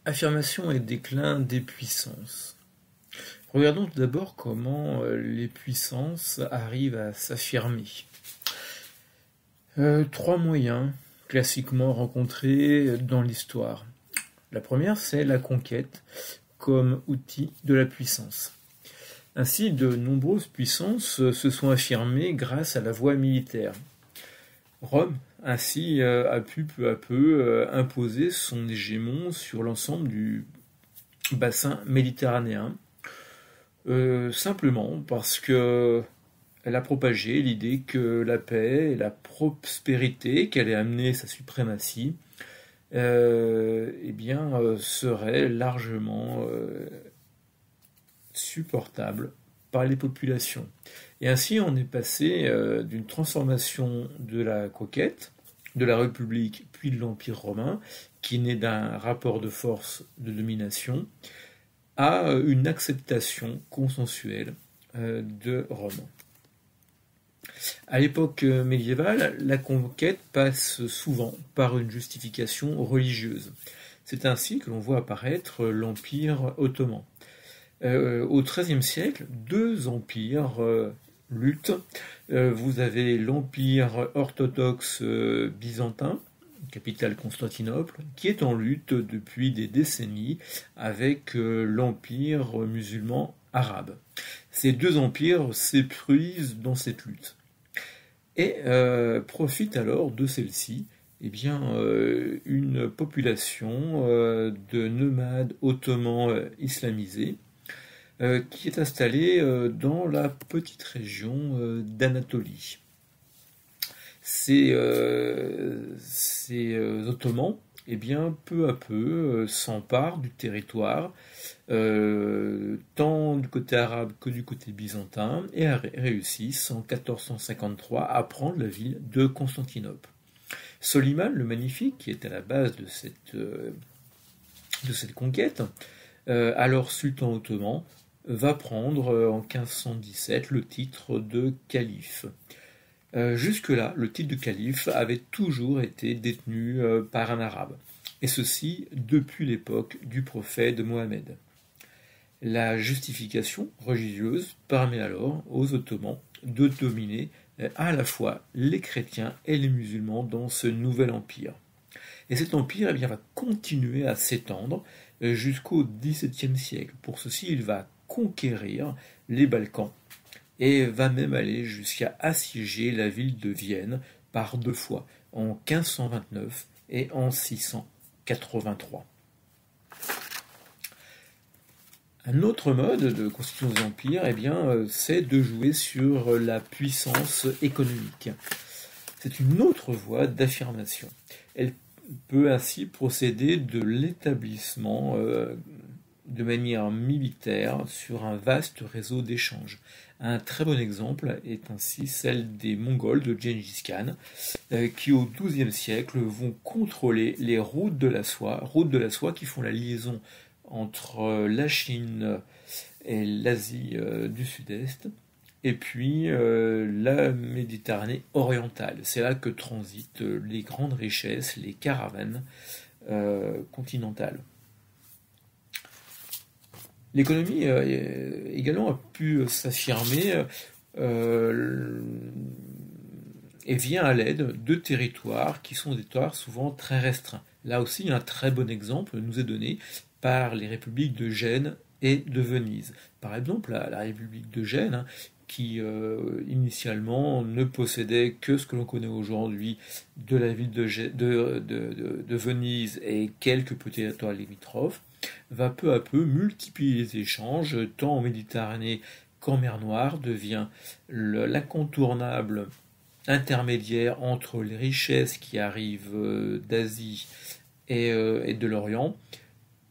Affirmation et déclin des puissances. Regardons tout d'abord comment les puissances arrivent à s'affirmer. Trois moyens classiquement rencontrés dans l'histoire. La première, c'est la conquête comme outil de la puissance. Ainsi, de nombreuses puissances se sont affirmées grâce à la voie militaire. Rome, ainsi, a pu peu à peu imposer son hégémon sur l'ensemble du bassin méditerranéen, simplement parce que elle a propagé l'idée que la paix et la prospérité qu'elle ait amené sa suprématie seraient largement supportables par les populations. Et ainsi, on est passé d'une transformation de la conquête, de la République, puis de l'Empire romain, qui naît d'un rapport de force de domination, à une acceptation consensuelle de Rome. À l'époque médiévale, la conquête passe souvent par une justification religieuse. C'est ainsi que l'on voit apparaître l'Empire ottoman. Au XIIIe siècle, deux empires luttent. Vous avez l'Empire orthodoxe byzantin, capitale Constantinople, qui est en lutte depuis des décennies avec l'Empire musulman arabe. Ces deux empires s'épuisent dans cette lutte et profitent alors de celle-ci une population de nomades ottomans islamisés qui est installée dans la petite région d'Anatolie. Ces Ottomans, peu à peu, s'emparent du territoire, tant du côté arabe que du côté byzantin, et réussissent en 1453 à prendre la ville de Constantinople. Soliman le Magnifique, qui est à la base de cette conquête, alors sultan ottoman, va prendre en 1517 le titre de calife. Jusque-là, le titre de calife avait toujours été détenu par un arabe, et ceci depuis l'époque du prophète Mohammed. La justification religieuse permet alors aux Ottomans de dominer à la fois les chrétiens et les musulmans dans ce nouvel empire. Et cet empire va continuer à s'étendre jusqu'au XVIIe siècle. Pour ceci, il va conquérir les Balkans et va même aller jusqu'à assiéger la ville de Vienne par deux fois, en 1529 et en 683. Un autre mode de constitution des empires, c'est de jouer sur la puissance économique. C'est une autre voie d'affirmation. Elle peut ainsi procéder de l'établissement de manière militaire sur un vaste réseau d'échanges. Un très bon exemple est ainsi celle des Mongols de Gengis Khan, qui au XIIe siècle vont contrôler les routes de la soie qui font la liaison entre la Chine et l'Asie du Sud-Est, et puis la Méditerranée orientale. C'est là que transitent les grandes richesses, les caravanes continentales. L'économie également a pu s'affirmer et vient à l'aide de territoires qui sont des territoires souvent très restreints. Là aussi, un très bon exemple nous est donné par les républiques de Gênes et de Venise. Par exemple, la république de Gênes, qui initialement ne possédait que ce que l'on connaît aujourd'hui de la ville de Venise et quelques petits territoires limitrophes, va peu à peu multiplier les échanges, tant en Méditerranée qu'en mer Noire, devient l'incontournable intermédiaire entre les richesses qui arrivent d'Asie et de l'Orient,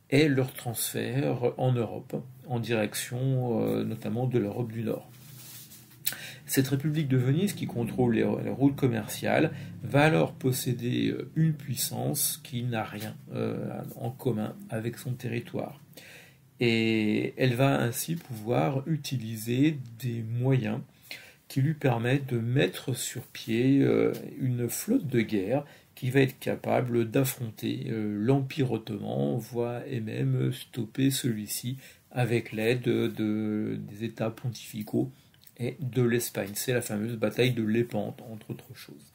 et leur transfert en Europe, en direction notamment de l'Europe du Nord. Cette République de Venise, qui contrôle les routes commerciales, va alors posséder une puissance qui n'a rien en commun avec son territoire. Et elle va ainsi pouvoir utiliser des moyens qui lui permettent de mettre sur pied une flotte de guerre qui va être capable d'affronter l'Empire ottoman, voire et même stopper celui-ci avec l'aide des États pontificaux et de l'Espagne. C'est la fameuse bataille de Lépante, entre autres choses.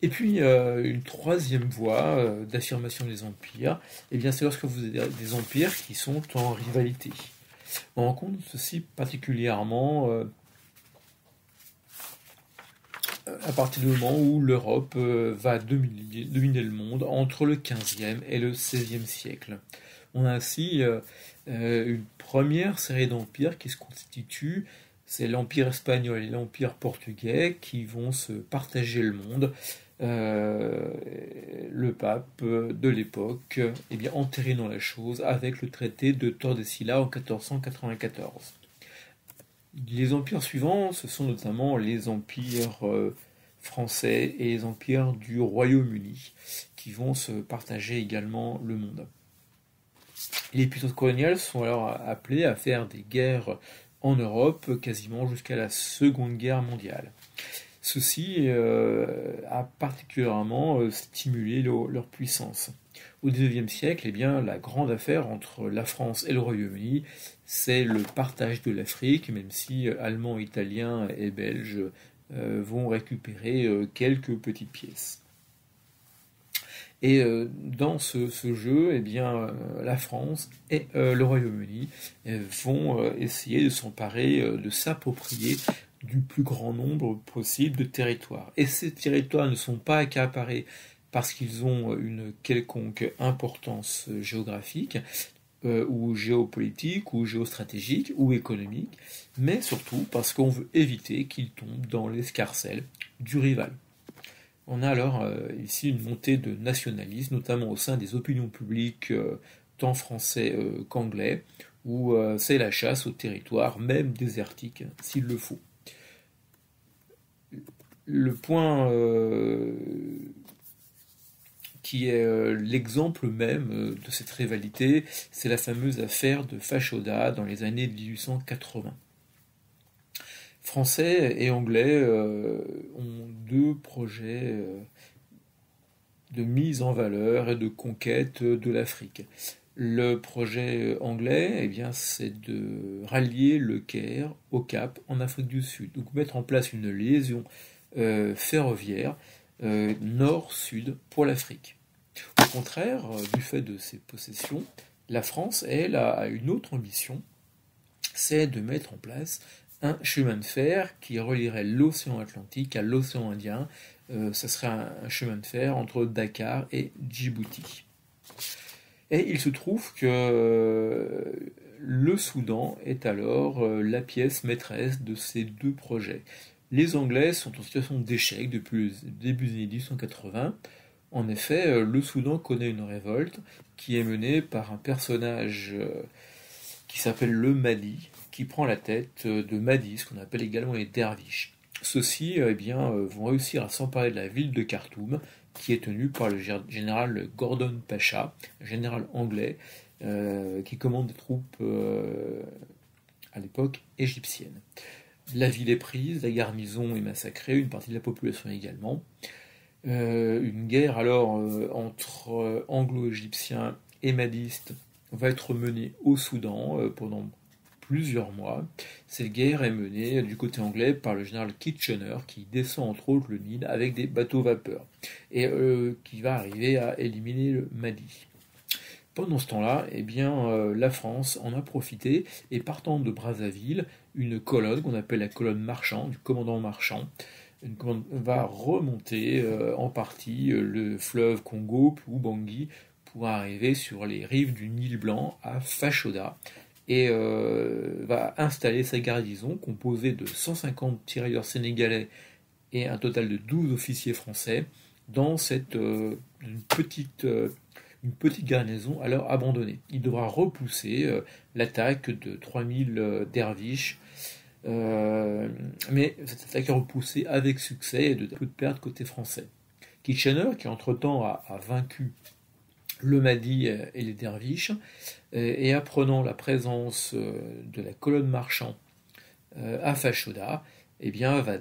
Et puis, une troisième voie d'affirmation des empires, eh bien, c'est lorsque vous avez des empires qui sont en rivalité. On rencontre ceci particulièrement à partir du moment où l'Europe va dominer le monde entre le XVe et le XVIe siècle. On a ainsi une première série d'empires qui se constituent. C'est l'Empire espagnol et l'Empire portugais qui vont se partager le monde. Le pape de l'époque entérinant la chose avec le traité de Tordesillas en 1494. Les empires suivants, ce sont notamment les empires français et les empires du Royaume-Uni qui vont se partager également le monde. Les puissances coloniales sont alors appelées à faire des guerres en Europe quasiment jusqu'à la Seconde Guerre mondiale. Ceci a particulièrement stimulé leur puissance. Au XIXe siècle, la grande affaire entre la France et le Royaume-Uni, c'est le partage de l'Afrique, même si Allemands, Italiens et Belges vont récupérer quelques petites pièces. Et dans ce jeu, la France et le Royaume-Uni vont essayer de s'emparer, de s'approprier du plus grand nombre possible de territoires. Et ces territoires ne sont pas accaparés parce qu'ils ont une quelconque importance géographique, ou géopolitique, ou géostratégique, ou économique, mais surtout parce qu'on veut éviter qu'ils tombent dans l'escarcelle du rival. On a alors ici une montée de nationalisme, notamment au sein des opinions publiques, tant français qu'anglais, où c'est la chasse au territoire, même désertique, s'il le faut. Le point qui est l'exemple même de cette rivalité, c'est la fameuse affaire de Fashoda dans les années 1880. Français et Anglais ont deux projets de mise en valeur et de conquête de l'Afrique. Le projet anglais, c'est de rallier le Caire au Cap en Afrique du Sud. Donc mettre en place une liaison ferroviaire nord-sud pour l'Afrique. Au contraire, du fait de ses possessions, la France, elle, a une autre ambition, c'est de mettre en place un chemin de fer qui relierait l'océan Atlantique à l'océan Indien. Ça serait un chemin de fer entre Dakar et Djibouti. Et il se trouve que le Soudan est alors la pièce maîtresse de ces deux projets. Les Anglais sont en situation d'échec depuis le début des années 1880. En effet, le Soudan connaît une révolte qui est menée par un personnage qui s'appelle le Mahdi, qui prend la tête de Mahdi, ce qu'on appelle également les derviches. Ceux-ci vont réussir à s'emparer de la ville de Khartoum, qui est tenue par le général Gordon Pacha, général anglais, qui commande des troupes à l'époque égyptiennes. La ville est prise, la garnison est massacrée, une partie de la population également. Une guerre alors entre anglo-égyptiens et mahdistes va être menée au Soudan pendant plusieurs mois. Cette guerre est menée du côté anglais par le général Kitchener qui descend entre autres le Nil avec des bateaux vapeur et qui va arriver à éliminer le Mahdi. Pendant ce temps-là, la France en a profité et partant de Brazzaville, une colonne qu'on appelle la colonne Marchand, du commandant Marchand, va remonter en partie le fleuve Congo, puis Bangui, pour arriver sur les rives du Nil Blanc à Fashoda et va installer sa garnison composée de 150 tirailleurs sénégalais et un total de 12 officiers français dans cette une petite garnison alors abandonnée. Il devra repousser l'attaque de 3000 derviches, mais cette attaque est repoussée avec succès et de peu de pertes côté français. Kitchener, qui entre-temps a vaincu le Mahdi et les derviches, et apprenant la présence de la colonne Marchand à Fashoda, va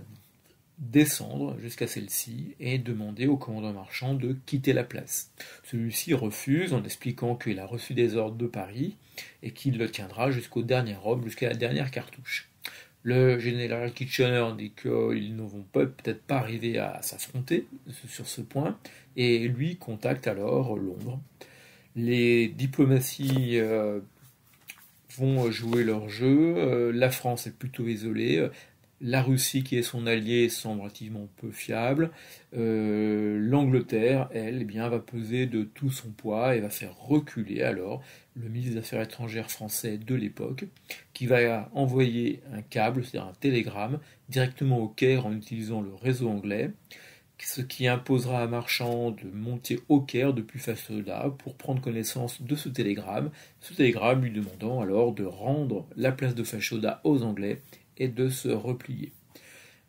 descendre jusqu'à celle-ci et demander au commandant marchand de quitter la place. Celui-ci refuse en expliquant qu'il a reçu des ordres de Paris et qu'il le tiendra jusqu'au dernier homme, jusqu'à la dernière cartouche. Le général Kitchener dit qu'ils ne vont peut-être pas arriver à s'affronter sur ce point, et lui contacte alors Londres. Les diplomaties vont jouer leur jeu, la France est plutôt isolée, la Russie, qui est son allié, semble relativement peu fiable. L'Angleterre, elle, eh bien, va peser de tout son poids et va faire reculer alors le ministre des Affaires étrangères français de l'époque, qui va envoyer un câble, c'est-à-dire un télégramme, directement au Caire en utilisant le réseau anglais, ce qui imposera à Marchand de monter au Caire depuis Fashoda pour prendre connaissance de ce télégramme lui demandant alors de rendre la place de Fashoda aux Anglais et de se replier.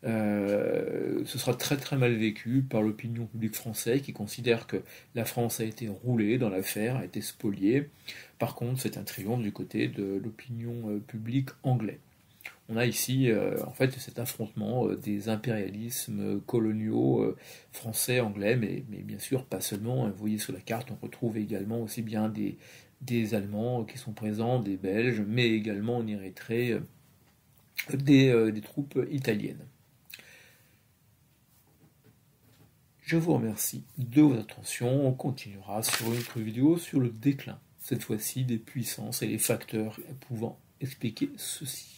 Ce sera très très mal vécu par l'opinion publique française qui considère que la France a été roulée dans l'affaire, a été spoliée. Par contre, c'est un triomphe du côté de l'opinion publique anglais. On a ici en fait cet affrontement des impérialismes coloniaux français, anglais, mais bien sûr pas seulement. Vous voyez sur la carte, on retrouve également aussi bien des Allemands qui sont présents, des Belges, mais également en Érythrée des troupes italiennes. Je vous remercie de votre attention. On continuera sur une autre vidéo sur le déclin, cette fois-ci des puissances et les facteurs pouvant expliquer ceci.